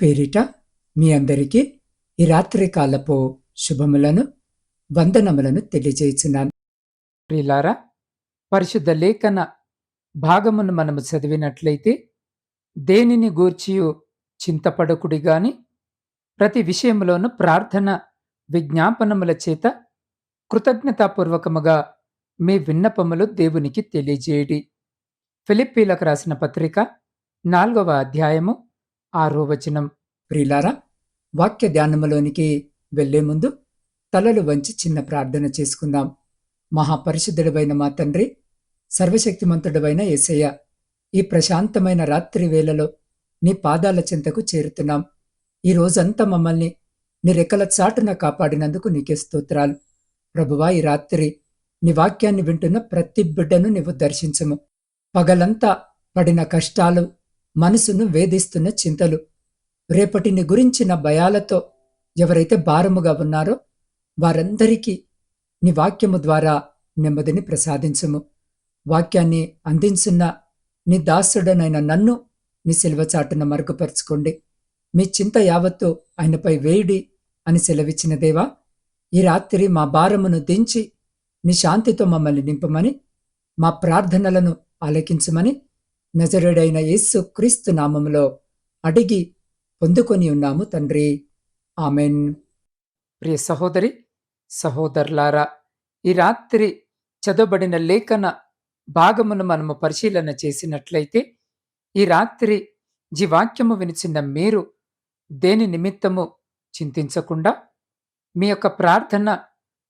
పేరిట మీ అందరికీ ఈ రాత్రి కాలపు శుభములను వందనములను తెలియజేయుచున్నాను. ప్రియులారా, పరిశుద్ధ లేఖన భాగమును మనము చదివినట్లయితే, దేనిని గూర్చియు చింతపడకుడి గాని ప్రతి విషయములోను ప్రార్థన విజ్ఞాపనముల చేత కృతజ్ఞతాపూర్వకముగా మీ విన్నపములు దేవునికి తెలియజేయుడి. ఫిలిప్పీలకు రాసిన పత్రిక 4వ అధ్యాయము 6వ వచనం. ప్రియులారా, వాక్య ధ్యానములోనికి వెళ్లే ముందు తలలు వంచి చిన్న ప్రార్థన చేసుకుందాం. మహాపరిశుద్ధుడవైన మా తండ్రి, సర్వశక్తిమంతుడవైన యేసయ్య, ఈ ప్రశాంతమైన రాత్రి వేళలో నీ పాదాల చెంతకు చేరుతున్నాం. ఈ రోజంతా మమ్మల్ని నీ రెక్కల చాటున కాపాడినందుకు నీకే స్తోత్రాలు. ప్రభువా, ఈ రాత్రి నీ వాక్యాన్ని వింటున్న ప్రతి బిడ్డను నీవు దర్శించము. పగలంతా పడిన కష్టాలు, మనసును వేధిస్తున్న చింతలు, రేపటిని గురించిన భయాలతో ఎవరైతే భారముగా ఉన్నారో వారందరికీ నీ వాక్యము ద్వారా నెమ్మదిని ప్రసాదించుము. వాక్యాన్ని అందించున్న నీ దాసుడనైన నన్ను నీ సిలువ చాటున మరుగుపరుచుకోండి. మీ చింత యావత్తు ఆయనపై వేయుడి అని సెలవిచ్చిన దేవా, ఈ రాత్రి మా భారమును దించి నీ శాంతితో మమ్మల్ని నింపమని, మా ప్రార్థనలను ఆలకించమని నజరేయుడైన యేసు క్రీస్తు నామములో అడిగి పొందుకొని ఉన్నాము తండ్రి, ఆమెన్. ప్రియ సహోదరి సహోదరులారా, ఈ రాత్రి చదవబడిన లేఖన భాగమును మనము పరిశీలన చేసినట్లయితే, ఈ రాత్రి జీవాక్యము వినిచిన మీరు దేని నిమిత్తము చింతించకుండా మీ యొక్క ప్రార్థన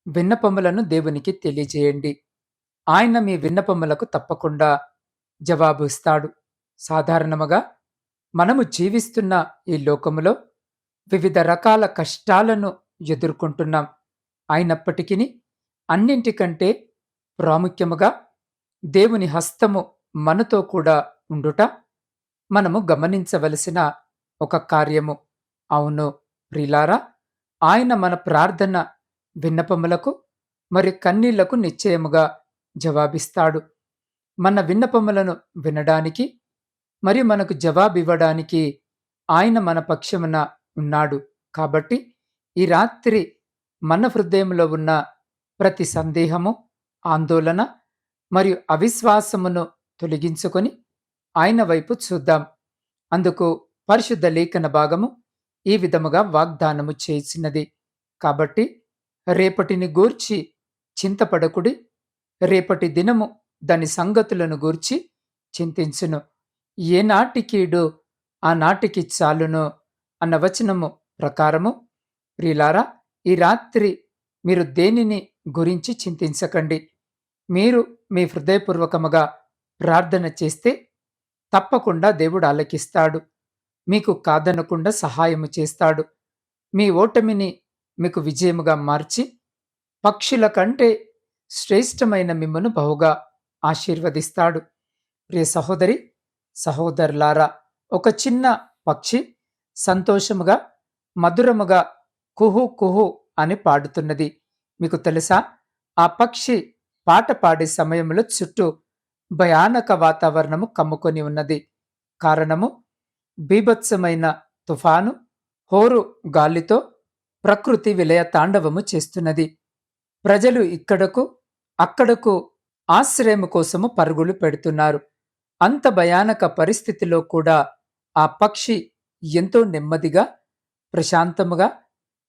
విన్నపములను దేవునికి తెలియజేయండి. ఆయన మీ విన్నపములకు తప్పకుండా జవాబు ఇస్తాడు. సాధారణముగా మనము జీవిస్తున్న ఈ లోకములో వివిధ రకాల కష్టాలను ఎదుర్కొంటున్నాం. అయినప్పటికీ అన్నింటికంటే ప్రాముఖ్యముగా దేవుని హస్తము మనతో కూడా ఉండుట మనము గమనించవలసిన ఒక కార్యము. అవును ప్రియులారా, ఆయన మన ప్రార్థన విన్నపములకు మరి కన్నీళ్లకు నిశ్చయముగా జవాబిస్తాడు. మన విన్నపములను వినడానికి మరియు మనకు జవాబివ్వడానికి ఆయన మన పక్షమున ఉన్నాడు. కాబట్టి ఈ రాత్రి మన హృదయంలో ఉన్న ప్రతి సందేహము, ఆందోళన మరియు అవిశ్వాసమును తొలగించుకొని ఆయన వైపు చూద్దాం. అందుకు పరిశుద్ధ లేఖన భాగము ఈ విధముగా వాగ్దానము చేసినది. కాబట్టి రేపటిని గూర్చి చింతపడకుడి, రేపటి దినము దాని సంగతులను గూర్చి చింతించును. ఏనాటి కీడు ఆనాటికి చాలును అన్న వచనము ప్రకారము, ప్రియులారా, ఈ రాత్రి మీరు దేనిని గురించి చింతించకండి. మీరు మీ హృదయపూర్వకముగా ప్రార్థన చేస్తే తప్పకుండా దేవుడు ఆలకిస్తాడు. మీకు కాదనకుండా సహాయము చేస్తాడు. మీ ఓటమిని మీకు విజయముగా మార్చి పక్షుల కంటే శ్రేష్టమైన మిమ్మును బహుగా ఆశీర్వదిస్తాడు. ప్రియ సహోదరి సహోదరులారా, ఒక చిన్న పక్షి సంతోషముగా మధురముగా కుహు కుహు అని పాడుతున్నది. మీకు తెలుసా? ఆ పక్షి పాట పాడే సమయంలో చుట్టూ భయానక వాతావరణము కమ్ముకొని ఉన్నది. కారణము బీభత్సమైన తుఫాను, హోరు గాలితో ప్రకృతి విలయ తాండవము చేస్తున్నది. ప్రజలు ఇక్కడకు అక్కడకు ఆశ్రయము కోసము పరుగులు పెడుతున్నారు. అంత భయానక పరిస్థితిలో కూడా ఆ పక్షి ఎంతో నెమ్మదిగా, ప్రశాంతముగా,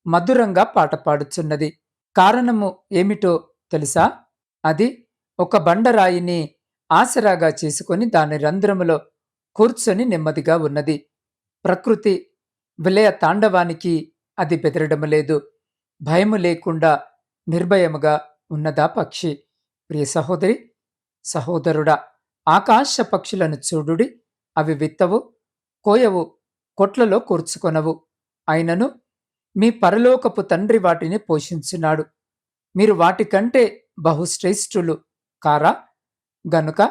మధురంగా పాట పాడుచున్నది. కారణము ఏమిటో తెలుసా? అది ఒక బండరాయిని ఆసరాగా చేసుకొని దాని రంధ్రములో కూర్చొని నెమ్మదిగా ఉన్నది. ప్రకృతి విలయ తాండవానికి అది బెదరడము లేదు. భయము లేకుండా నిర్భయముగా ఉన్నదా పక్షి. ప్రియ సహోదరి సహోదరుడా, ఆకాశ పక్షులను చూడుడి. అవి విత్తవు, కోయవు, కొట్లలో కూర్చుకొనవు. అయినను మీ పరలోకపు తండ్రి వాటిని పోషించున్నాడు. మీరు వాటికంటే బహుశ్రేష్ఠులు కారా? గనుక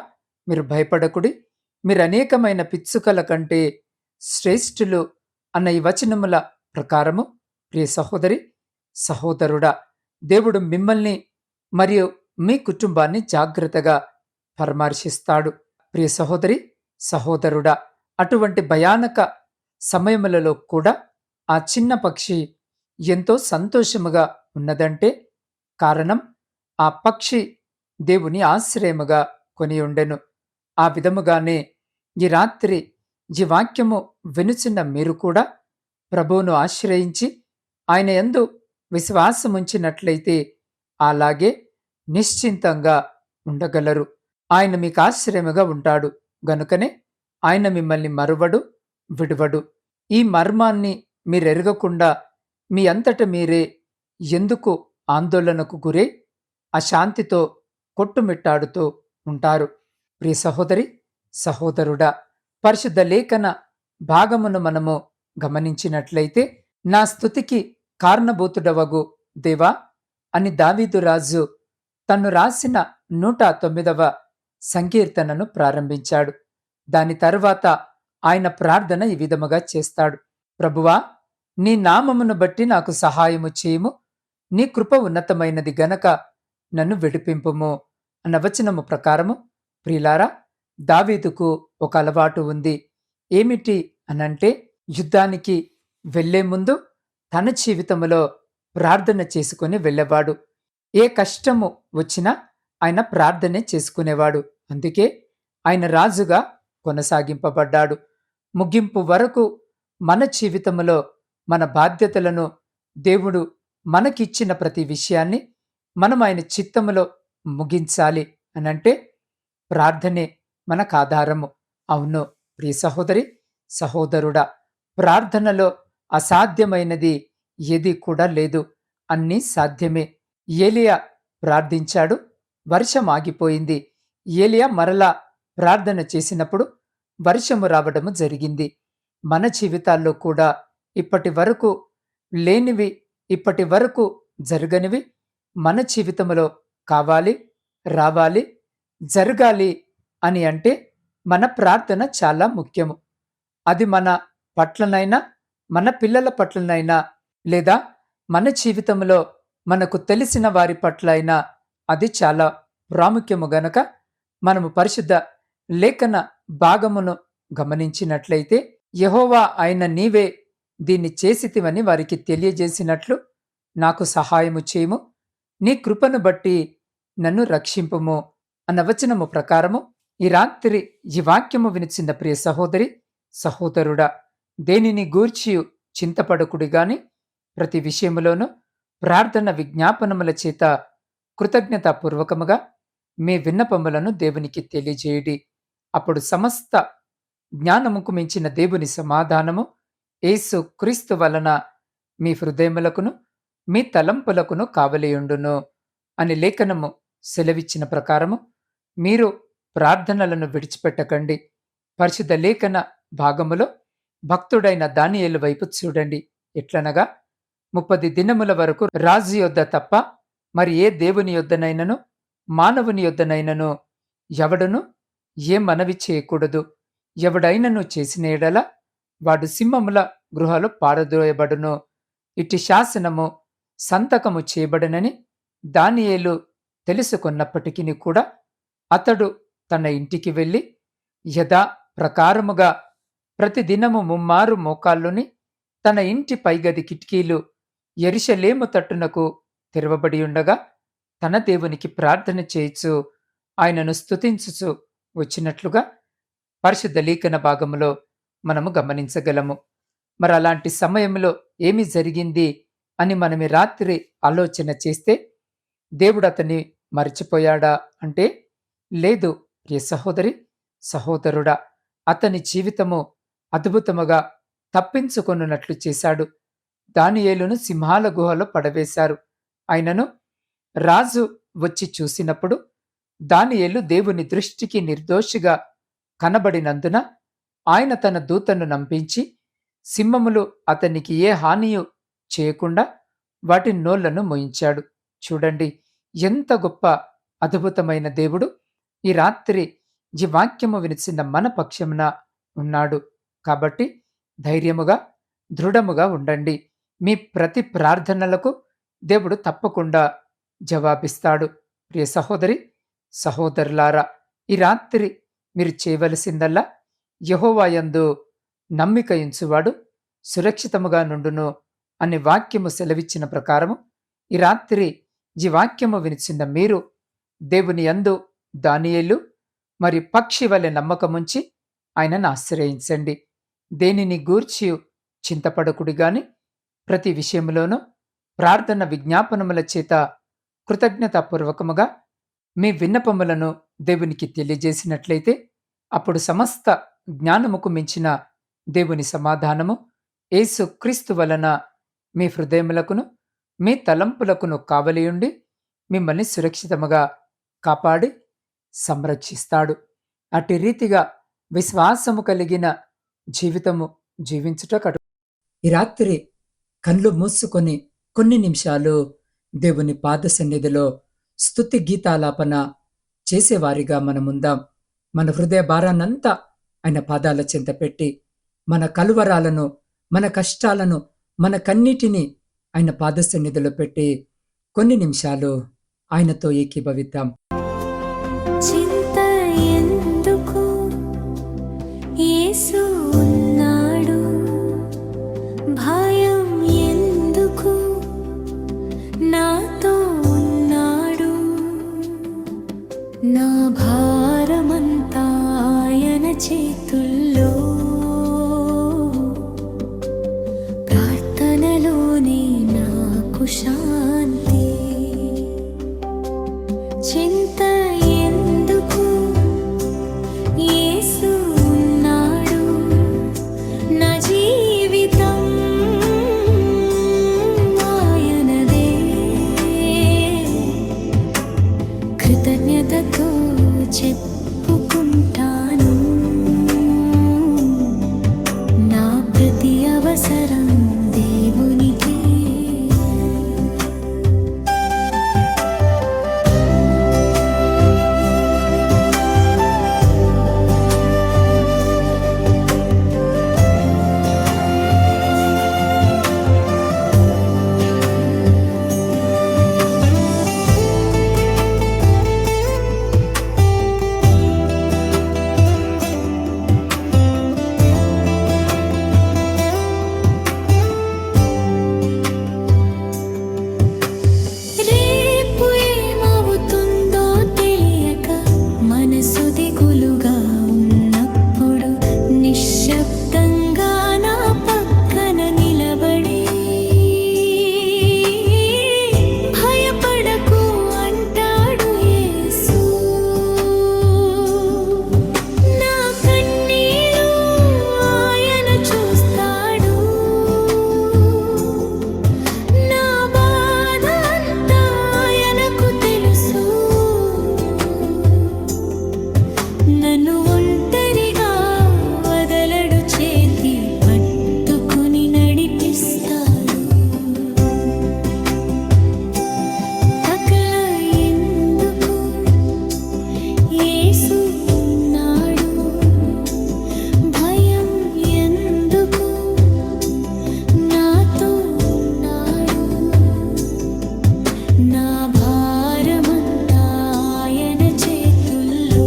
మీరు భయపడకుడి. మీరు అనేకమైన పిచ్చుకల కంటే శ్రేష్ఠులు అన్న ఈ వచనముల ప్రకారము, ప్రియ సహోదరి సహోదరుడా, దేవుడు మిమ్మల్ని మరియు మీ కుటుంబాన్ని జాగ్రత్తగా పరామర్శిస్తాడు. ప్రియ సహోదరి సహోదరుడా, అటువంటి భయానక సమయములలో కూడా ఆ చిన్న పక్షి ఎంతో సంతోషముగా ఉన్నదంటే కారణం ఆ పక్షి దేవుని ఆశ్రయముగా కొని ఉండెను. ఆ విధముగానే ఈ రాత్రి ఈ వాక్యము వినుచున్న మీరు కూడా ప్రభువును ఆశ్రయించి ఆయన యందు విశ్వాసముంచినట్లయితే అలాగే నిశ్చింతంగా ఉండగలరు. ఆయన మీకు ఆశ్రయముగా ఉంటాడు గనుకనే ఆయన మిమ్మల్ని మరువడు, విడువడు. ఈ మర్మాన్ని మీరెరగకుండా మీ అంతట మీరే ఎందుకు ఆందోళనకు గురై అశాంతితో కొట్టుమిట్టాడుతూ ఉంటారు. ప్రియ సహోదరి, సహోదరుడా, పరిశుద్ధ లేఖన భాగమును మనము గమనించినట్లయితే నా స్తుతికి కారణభూతుడవగు దేవా అని దావీదు రాజు తను రాసిన 109వ సంకీర్తనను ప్రారంభించాడు. దాని తరువాత ఆయన ప్రార్థన ఈ విధముగా చేస్తాడు. ప్రభువా, నీ నామమును బట్టి నాకు సహాయము చేయుము. నీ కృప ఉన్నతమైనది గనక నన్ను విడిపింపుము అన్న వచనము ప్రకారము ప్రియులారా, దావీదుకు ఒక అలవాటు ఉంది. ఏమిటి అనంటే యుద్ధానికి వెళ్లే ముందు తన జీవితములో ప్రార్థన చేసుకుని వెళ్ళేవాడు. ఏ కష్టము వచ్చినా ఆయన ప్రార్థనే చేసుకునేవాడు. అందుకే ఆయన రాజుగా కొనసాగింపబడ్డాడు. ముగింపు వరకు మన జీవితంలో మన బాధ్యతలను దేవుడు మనకిచ్చిన ప్రతి విషయాన్ని మనం ఆయన చిత్తములో ముగించాలి అనంటే ప్రార్థనే మనకు ఆధారము. అవును ప్రియ సహోదరి, సహోదరుడా, ప్రార్థనలో అసాధ్యమైనది ఏది కూడా లేదు. అన్నీ సాధ్యమే. ఏలియా ప్రార్థించాడు, వర్షం ఆగిపోయింది. ఏలియా మరలా ప్రార్థన చేసినప్పుడు వర్షము రావడము జరిగింది. మన జీవితాల్లో కూడా ఇప్పటి వరకు లేనివి, ఇప్పటి వరకు జరగనివి మన జీవితంలో కావాలి, రావాలి, జరగాలి అని అంటే మన ప్రార్థన చాలా ముఖ్యము. అది మన పట్లనైనా, మన పిల్లల పట్లనైనా, లేదా మన జీవితంలో మనకు తెలిసిన వారి పట్ల అయినా అది చాలా ప్రాముఖ్యము గనక మనము పరిశుద్ధ లేఖన భాగమును గమనించినట్లయితే యెహోవా అయిన నీవే దీన్ని చేసితివని వారికి తెలియజేసినట్లు నాకు సహాయము చేయుము, నీ కృపను బట్టి నన్ను రక్షింపుము అన్న వచనము ప్రకారము ఈ రాత్రి ఈ వాక్యము వినిచిన ప్రియ సహోదరి, సహోదరుడా, దేనిని గూర్చియు చింతపడకుడి గాని ప్రతి విషయములోనూ ప్రార్థన విజ్ఞాపనముల చేత కృతజ్ఞతాపూర్వకముగా మీ విన్నపములను దేవునికి తెలియజేయుడి. అప్పుడు సమస్త జ్ఞానముకు మించిన దేవుని సమాధానము యేసు క్రీస్తు వలన మీ హృదయములకును మీ తలంపులకును కావలియుండును అని లేఖనము సెలవిచ్చిన ప్రకారము మీరు ప్రార్థనలను విడిచిపెట్టకండి. పరిశుద్ధ లేఖన భాగములో భక్తుడైన దానియేలు వైపు చూడండి. ఎట్లనగా 30 దినముల వరకు రాజు యొద్ద తప్ప మరి ఏ దేవుని యొద్దనైనను మానవుని యొద్దనైనను ఎవడును ఏ మనవి చేయకూడదు. ఎవడైనను చేసిన ఎడల వాడు సింహముల గృహలో పారద్రోయబడును. ఇట్టి శాసనము సంతకము చేయబడనని దానియేలు తెలుసుకున్నప్పటికీ కూడా అతడు తన ఇంటికి వెళ్ళి యథా ప్రకారముగా ప్రతిదినము ముమ్మారు మోకాళ్ళుని తన ఇంటి పైగది కిటికీలు యెరూషలేము తట్టునకు తెరవబడి ఉండగా తన దేవునికి ప్రార్థన చేయుచు ఆయనను స్తుతించుచు వచ్చినట్లుగా పరిశుద్ధ లేఖన భాగములో మనము గమనించగలము. మరి అలాంటి సమయంలో ఏమి జరిగింది అని మనమి రాత్రి ఆలోచన చేస్తే దేవుడు అతన్ని మరిచిపోయాడా అంటే లేదు. ప్రియ సహోదరి, సహోదరుడా, అతని జీవితము అద్భుతముగా తప్పించుకొనున్నట్లు చేశాడు. దానియేలును సింహాల గుహలో పడవేశారు. ఆయనను రాజు వచ్చి చూసినప్పుడు దానియేలు దేవుని దృష్టికి నిర్దోషిగా కనబడినందున ఆయన తన దూతను నంపించి సింహములు అతనికి ఏ హానియు చేయకుండా వాటి నోళ్లను మోయించాడు. చూడండి, ఎంత గొప్ప అద్భుతమైన దేవుడు ఈ రాత్రి ఈ వాక్యము వినిచిన మన పక్షమున ఉన్నాడు. కాబట్టి ధైర్యముగా, దృఢముగా ఉండండి. మీ ప్రతి ప్రార్థనలకు దేవుడు తప్పకుండా జవాబిస్తాడు. ప్రియ సహోదరి, సహోదరులారా, ఈ రాత్రి మీరు చేయవలసిందల్లా యెహోవా యందు నమ్మిక ఎంచువాడు సురక్షితముగా నుండును అనే వాక్యము సెలవిచ్చిన ప్రకారము ఈ రాత్రి ఈ వాక్యము వినిచిన్న మీరు దేవుని యందు దానియేలు మరి పక్షి వలె నమ్మకముంచి ఆయనను ఆశ్రయించండి. దేనిని గూర్చి చింతపడకుడి గాని ప్రతి విషయంలోనూ ప్రార్థన విజ్ఞాపనముల చేత కృతజ్ఞతాపూర్వకముగా మీ విన్నపములను దేవునికి తెలియజేసినట్లయితే అప్పుడు సమస్త జ్ఞానముకు మించిన దేవుని సమాధానము యేసు క్రీస్తు వలన మీ హృదయములకును మీ తలంపులకును కావలియుండి మిమ్మల్ని సురక్షితముగా కాపాడి సంరక్షిస్తాడు. అట్టి రీతిగా విశ్వాసము కలిగిన జీవితము జీవించుటకటు ఈ రాత్రి కళ్ళు మూసుకొని కొన్ని నిమిషాలు దేవుని పాద సన్నిధిలో స్తుతి గీతాలాపన చేసేవారిగా మనముందాం. మన హృదయ భారాన్నంతా ఆయన పాదాల చెంత పెట్టి మన కలువరాలను, మన కష్టాలను, మన కన్నీటిని ఆయన పాద సన్నిధిలో పెట్టి కొన్ని నిమిషాలు ఆయనతో ఏకీభవిద్దాం. చింత ఎందుకు, యేసు ఉన్నాడు. భయం ఎందుకు, నాతో ఉన్నాడు. నా భారమంతా ఆయన చేతుల్లో, ప్రార్థనలోనే నాకు శాంతి. చింత ఎందుకు, యేసు ఉన్నాడు. నా జీవితం ఆయనదే. కృతజ్ఞతతో చెప్పుకుంటాను నా ప్రతి అవసరం దేవునికే. రేపు ఏమవుతుందో తెలియక మనసు దిగులుగా ఉన్నప్పుడు నిశ్శబ్దంగా నా పక్కన నిలబడి, భయపడకు అంటాడు యేసు. నా కన్నీళ్ళు ఆయన చూస్తాడు. నా బాధ అంతా ఆయనకు తెలుసు. నన్ను ఒంటరిగా వదలడు, చేతి పట్టుకుని నడిపిస్తాడు. తకల ఎందుకు, యేసు ఉన్నాడు. భయం ఎందుకు, నాతో ఉన్నాడు. నా భారమంతా ఆయన చేతుల్లో,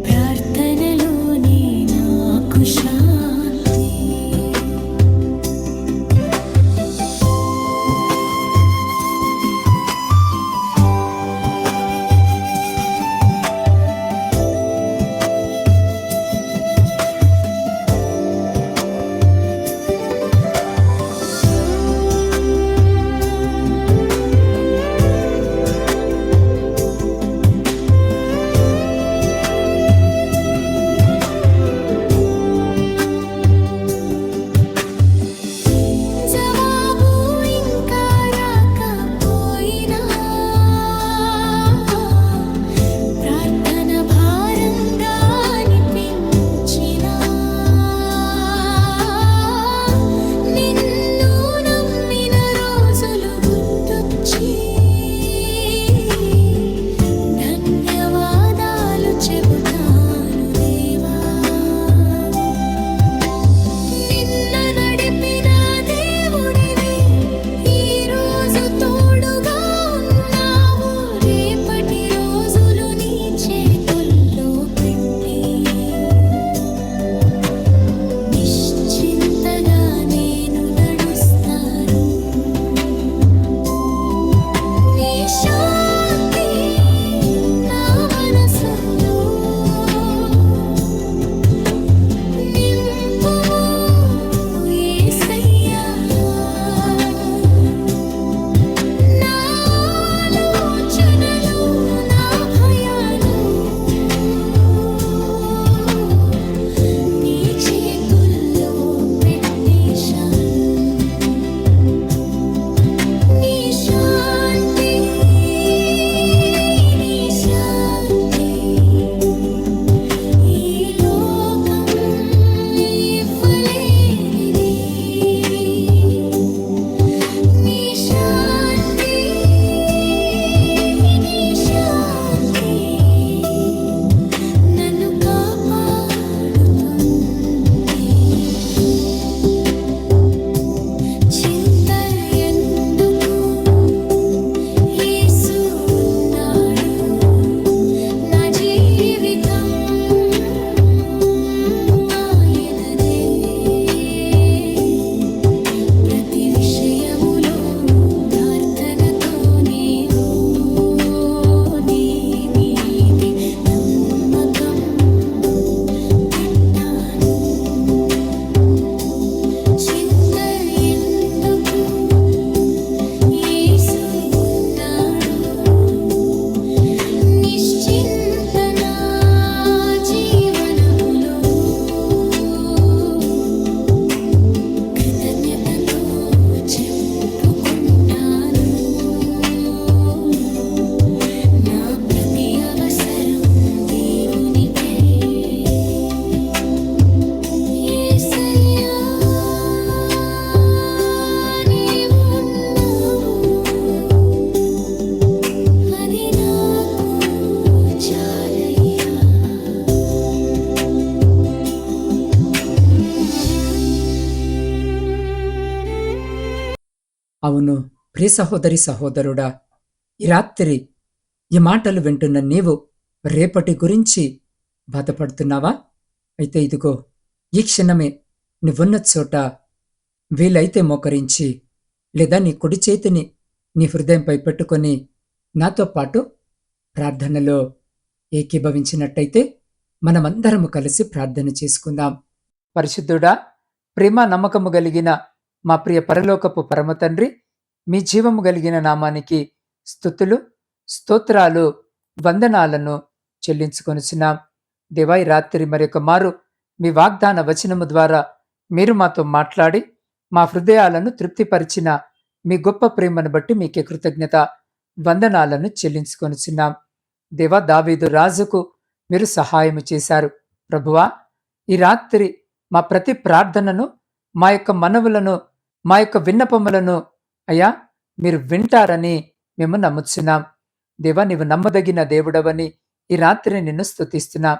ప్రార్థనలోనే నాకు శాంతి. అవును, ప్రియ సహోదరి సహోదరుడా, ఈ రాత్రి ఈ మాటలు వింటున్న నీవు రేపటి గురించి బాధపడుతున్నావా? అయితే ఇదిగో, ఈ క్షణమే నువ్వున్న చోట వీలైతే మోకరించి, లేదా నీ కుడి చేతిని నీ హృదయంపై పెట్టుకొని నాతో పాటు ప్రార్థనలో ఏకీభవించినట్టయితే మనమందరము కలిసి ప్రార్థన చేసుకుందాం. పరిశుద్ధుడా, ప్రేమ నమ్మకము కలిగిన మా ప్రియ పరలోకపు పరమ తండ్రి, మీ జీవము కలిగిన నామానికి స్తుతులు, స్తోత్రాలు, వందనాలను చెల్లించుకొనుచున్నాం. దేవా, ఈ రాత్రి మరొక మారు మీ వాగ్దాన వచనము ద్వారా మీరు మాతో మాట్లాడి మా హృదయాలను తృప్తిపరిచిన మీ గొప్ప ప్రేమను బట్టి మీకే కృతజ్ఞత వందనాలను చెల్లించుకొనుచున్నాం. దేవా, దావీదు రాజుకు మీరు సహాయము చేశారు. ప్రభువా, ఈ రాత్రి మా ప్రతి ప్రార్థనను, మా యొక్క మనవులను, మా యొక్క విన్నపములను అయ్యా మీరు వింటారని మేము నమ్ముచున్నాం. దేవా, నీవు నమ్మదగిన దేవుడవని ఈ రాత్రి నిన్ను స్తుతిస్తున్నాం.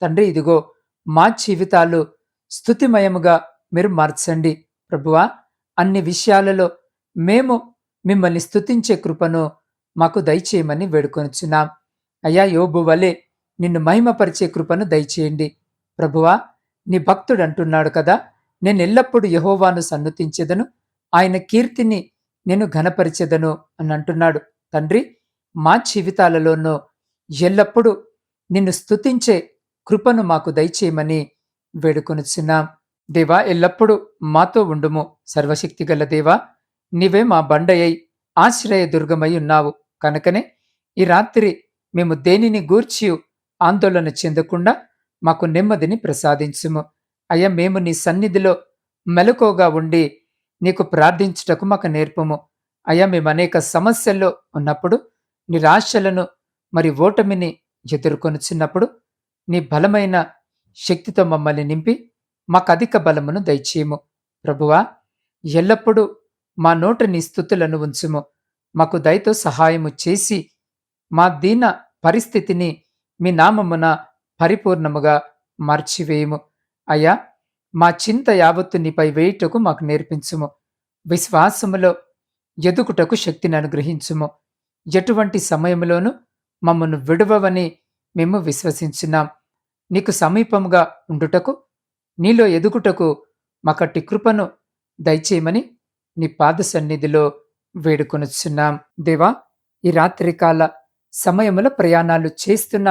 తండ్రి, ఇదిగో మా జీవితాలు స్తుతిమయముగా మీరు మార్చండి. ప్రభువా, అన్ని విషయాలలో మేము మిమ్మల్ని స్తుతించే కృపను మాకు దయచేయమని వేడుకొనుచున్నాం. అయ్యా, యోబు వలె నిన్ను మహిమపరిచే కృపను దయచేయండి. ప్రభువా, నీ భక్తుడు అంటున్నాడు కదా, నేను ఎల్లప్పుడూ యెహోవాను సన్నుతించెదను, ఆయన కీర్తిని నేను ఘనపరిచెదను అని అంటున్నాడు. తండ్రి, మా జీవితాలలోనూ ఎల్లప్పుడూ నిన్ను స్తుతించే కృపను మాకు దయచేయమని వేడుకొనుచున్నాం. దేవా, ఎల్లప్పుడూ మాతో ఉండుము. సర్వశక్తిగల దేవా, నీవే మా బండయై ఆశ్రయ దుర్గమై ఉన్నావు. కనుకనే ఈ రాత్రి మేము దేనిని గూర్చి ఆందోళన చెందకుండా మాకు నెమ్మదిని ప్రసాదించుము. అయ్యా, మేము నీ సన్నిధిలో మెలకువగా ఉండి నీకు ప్రార్థించుటకు మాకు నేర్పము. అయ్యా, మేము అనేక సమస్యల్లో ఉన్నప్పుడు, నిరాశలను మరి ఓటమిని ఎదుర్కొనుచున్నప్పుడు నీ బలమైన శక్తితో మమ్మల్ని నింపి మాకు అధిక బలమును దయచేయము. ప్రభువా, ఎల్లప్పుడూ మా నోట నీ స్తుతులను ఉంచుము. మాకు దయతో సహాయము చేసి మా దీన పరిస్థితిని మీ నామమున పరిపూర్ణముగా మార్చివేయము. అయ్యా, మా చింత యావత్తు నీపై వేయుటకు మాకు నేర్పించుము. విశ్వాసములో ఎదుగుటకు శక్తిని అనుగ్రహించుము. ఎటువంటి సమయంలోనూ మమ్మను విడువవని మేము విశ్వసించున్నాం. నీకు సమీపముగా ఉండుటకు, నీలో ఎదుగుటకు మాకట్టి కృపను దయచేయమని నీ పాద సన్నిధిలో వేడుకొనుచున్నాం. దేవా, ఈ రాత్రికాల సమయములో ప్రయాణాలు చేస్తున్న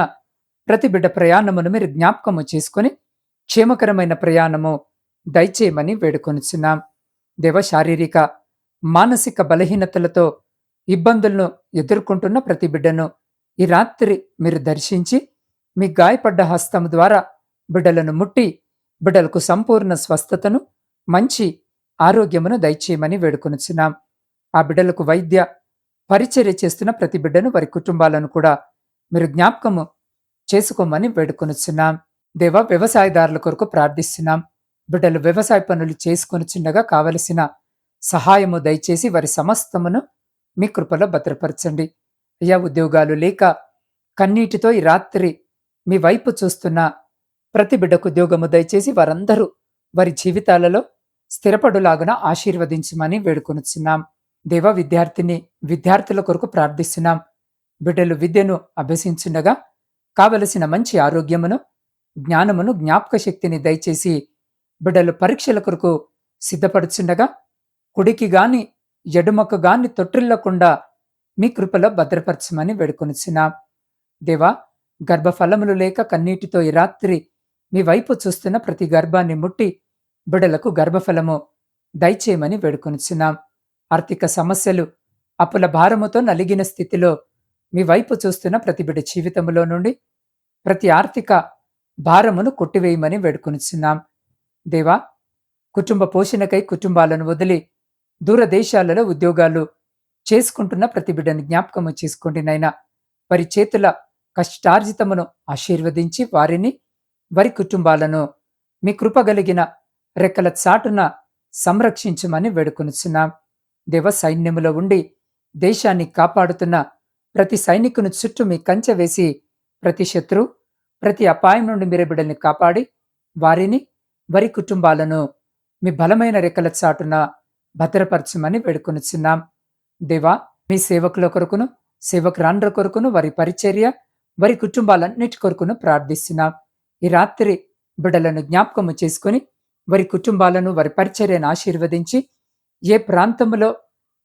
ప్రతి బిడ్డ ప్రయాణమును మీరు జ్ఞాపకము చేసుకొని క్షేమకరమైన ప్రయాణము దయచేయమని వేడుకొనుచున్నాం. దేవ, శారీరక మానసిక బలహీనతలతో ఇబ్బందులను ఎదుర్కొంటున్న ప్రతి బిడ్డను ఈ రాత్రి మీరు దర్శించి మీ గాయపడ్డ హస్తము ద్వారా బిడ్డలను ముట్టి బిడ్డలకు సంపూర్ణ స్వస్థతను, మంచి ఆరోగ్యమును దయచేయమని వేడుకొనుచున్నాం. ఆ బిడ్డలకు వైద్య పరిచర్య చేస్తున్న ప్రతి బిడ్డను, వారి కుటుంబాలను కూడా మీరు జ్ఞాపకము చేసుకోమని వేడుకొనుచున్నాం. దేవ, వ్యవసాయదారుల కొరకు ప్రార్థిస్తున్నాం. బిడ్డలు వ్యవసాయ పనులు చేసుకొనుచుండగా కావలసిన సహాయము దయచేసి వారి సమస్తమును మీ కృపలో భద్రపరచండి. అయ్యా, ఉద్యోగాలు లేక కన్నీటితో ఈ రాత్రి మీ వైపు చూస్తున్న ప్రతి బిడ్డకు ఉద్యోగము దయచేసి వారందరూ వారి జీవితాలలో స్థిరపడులాగున ఆశీర్వదించమని వేడుకొనుచున్నాం. దేవ, విద్యార్థుల కొరకు ప్రార్థిస్తున్నాం. బిడ్డలు విద్యను అభ్యసించుండగా కావలసిన మంచి ఆరోగ్యమును, జ్ఞానమును, జ్ఞాపక శక్తిని దయచేసి బిడ్డలు పరీక్షల కొరకు సిద్ధపడుచుండగా కుడికి గాని ఎడుమకు గాని తొట్టిల్లకుండా మీ కృపలో భద్రపరచమని వేడుకొనుచున్నాం. దేవా, గర్భఫలములు లేక కన్నీటితో ఈ రాత్రి మీ వైపు చూస్తున్న ప్రతి గర్భాన్ని ముట్టి బిడ్డలకు గర్భఫలము దయచేయమని వేడుకొనుచున్నాం. ఆర్థిక సమస్యలు, అప్పుల భారముతో నలిగిన స్థితిలో మీ వైపు చూస్తున్న ప్రతి బిడ్డ జీవితంలో నుండి ప్రతి ఆర్థిక భారమును కొట్టివేయమని వేడుకొనుచున్నాం. దేవా, కుటుంబ పోషణకై కుటుంబాలను వదిలి దూరదేశాలలో ఉద్యోగాలు చేసుకుంటున్న ప్రతి బిడ్డని జ్ఞాపకము చేసుకోండి నైనా. వారి చేతుల కష్టార్జితమును ఆశీర్వదించి వారిని, వారి కుటుంబాలను మీ కృపగలిగిన రెక్కల చాటున సంరక్షించమని వేడుకొనుచున్నాం. దేవ, సైన్యములో ఉండి దేశాన్ని కాపాడుతున్న ప్రతి సైనికుని చుట్టూ మీ కంచె వేసి ప్రతి శత్రు, ప్రతి అపాయం నుండి మీరే బిడ్డల్ని కాపాడి వారిని, వారి కుటుంబాలను మీ బలమైన రెక్కల చాటున భద్రపరచమని వేడుకొనుచున్నాం. దేవా, మీ సేవకుల కొరకును, సేవకురాండ్ర కొరకును, వారి పరిచర్య, వారి కుటుంబాలన్నిటి కొరకును ప్రార్థిస్తున్నాం. ఈ రాత్రి బిడ్డలను జ్ఞాపకము చేసుకుని వారి కుటుంబాలను, వారి పరిచర్యను ఆశీర్వదించి, ఏ ప్రాంతంలో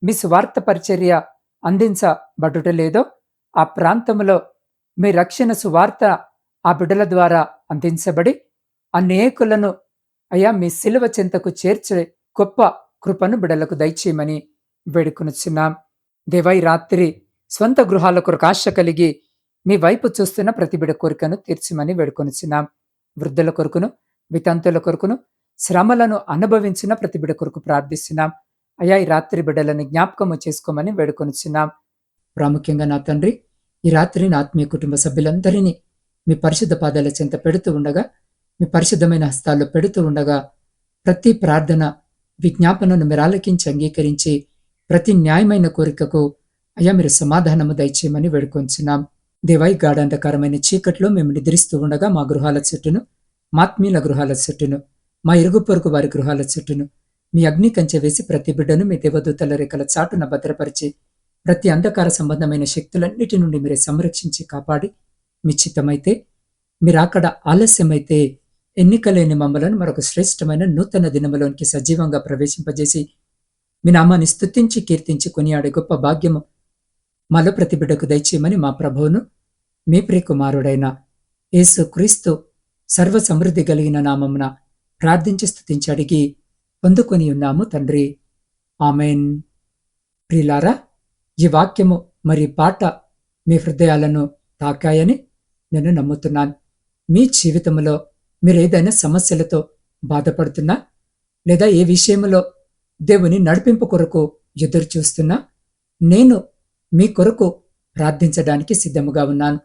మీ సువార్త పరిచర్య అందించబడుట లేదో ఆ ప్రాంతంలో మీ రక్షణ సువార్త ఆ బిడ్డల ద్వారా అందించబడి అనేకులను అయా మీ సిలువ చెంతకు చేర్చే గొప్ప కృపను బిడ్డలకు దయచేయమని వేడుకొనుచున్నాం. దేవా, ఈ రాత్రి స్వంత గృహాల కొరకు ఆశ కలిగి మీ వైపు చూస్తున్న ప్రతి బిడ్డ కోరికను తీర్చమని వేడుకొనుచున్నాం. వృద్ధుల కొరకును, వితంతుల కొరకును, శ్రమలను అనుభవించిన ప్రతి బిడ్డ కొరకు ప్రార్థిస్తున్నాం. అయా, ఈ రాత్రి బిడ్డలను జ్ఞాపకము చేసుకోమని వేడుకొనుచున్నాం. ప్రాముఖ్యంగా నా తండ్రి, ఈ రాత్రి నా ఆత్మీయ కుటుంబ సభ్యులందరినీ మీ పరిశుద్ధ పాదాల చెంత పెడుతూ ఉండగా, మీ పరిశుద్ధమైన హస్తాల్లో పెడుతూ ఉండగా, ప్రతి ప్రార్థన విజ్ఞాపనను మీరు ఆలకించి అంగీకరించి ప్రతి న్యాయమైన కోరికకు అయ్యా మీరు సమాధానము దయచేయమని వేడుకొంచున్నాం. దేవా, ఈ గాఢాంధకారమైన చీకట్లో మేము నిద్రిస్తూ ఉండగా మా గృహాల చుట్టూను, మాత్మీయుల గృహాల చుట్టూను, మా ఇరుగు పొరుగు వారి గృహాల చుట్టూను మీ అగ్ని కంచె వేసి ప్రతి బిడ్డను మీ దేవదూతల రేఖల చాటున భద్రపరిచి ప్రతి అంధకార సంబంధమైన శక్తులన్నిటి నుండి మీరే సంరక్షించి కాపాడి, మీ చిత్తమైతే మీరాకడ ఆలస్యమైతే ఎన్నికలేని మమ్మలను మరొక శ్రేష్టమైన నూతన దినములోనికి సజీవంగా ప్రవేశింపజేసి మీ నామాన్ని స్తుతించి కీర్తించి కొనియాడే గొప్ప భాగ్యము మాలో ప్రతి బిడ్డకు దయచేయమని మా ప్రభువును మీ ప్రియకుమారుడైన యేసు క్రీస్తు సర్వ సమృద్ధి కలిగిన నామమున ప్రార్థించి స్తుతించి అడిగి పొందుకొని ఉన్నాము తండ్రి. ఆమెన్. ప్రియులారా, ఈ వాక్యము మరి పాట మీ హృదయాలను తాకాయని నేను నమ్ముతున్నాను. మీ జీవితంలో మీరు ఏదైనా సమస్యలతో బాధపడుతున్నా, లేదా ఏ విషయంలో దేవుని నడిపింపు కొరకు ఎదురు చూస్తున్నా, నేను మీ కొరకు ప్రార్థించడానికి సిద్ధముగా ఉన్నాను.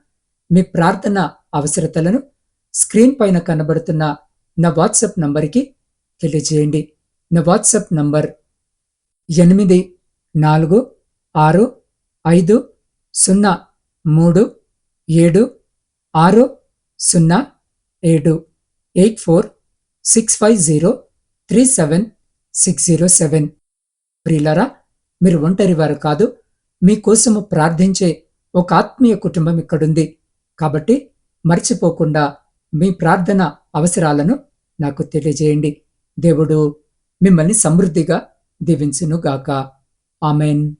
మీ ప్రార్థన అవసరతలను స్క్రీన్ పైన కనబడుతున్న నా వాట్సాప్ నంబర్కి తెలియజేయండి. నా వాట్సాప్ నంబర్ 8465037607 8465037607. ప్రియులారా, మీరు ఒంటరి వారు కాదు. మీకోసము ప్రార్థించే ఒక ఆత్మీయ కుటుంబం ఇక్కడుంది. కాబట్టి మర్చిపోకుండా మీ ప్రార్థన అవసరాలను నాకు తెలియజేయండి. దేవుడు మిమ్మల్ని సమృద్ధిగా దీవించునుగాక. ఆమెన్.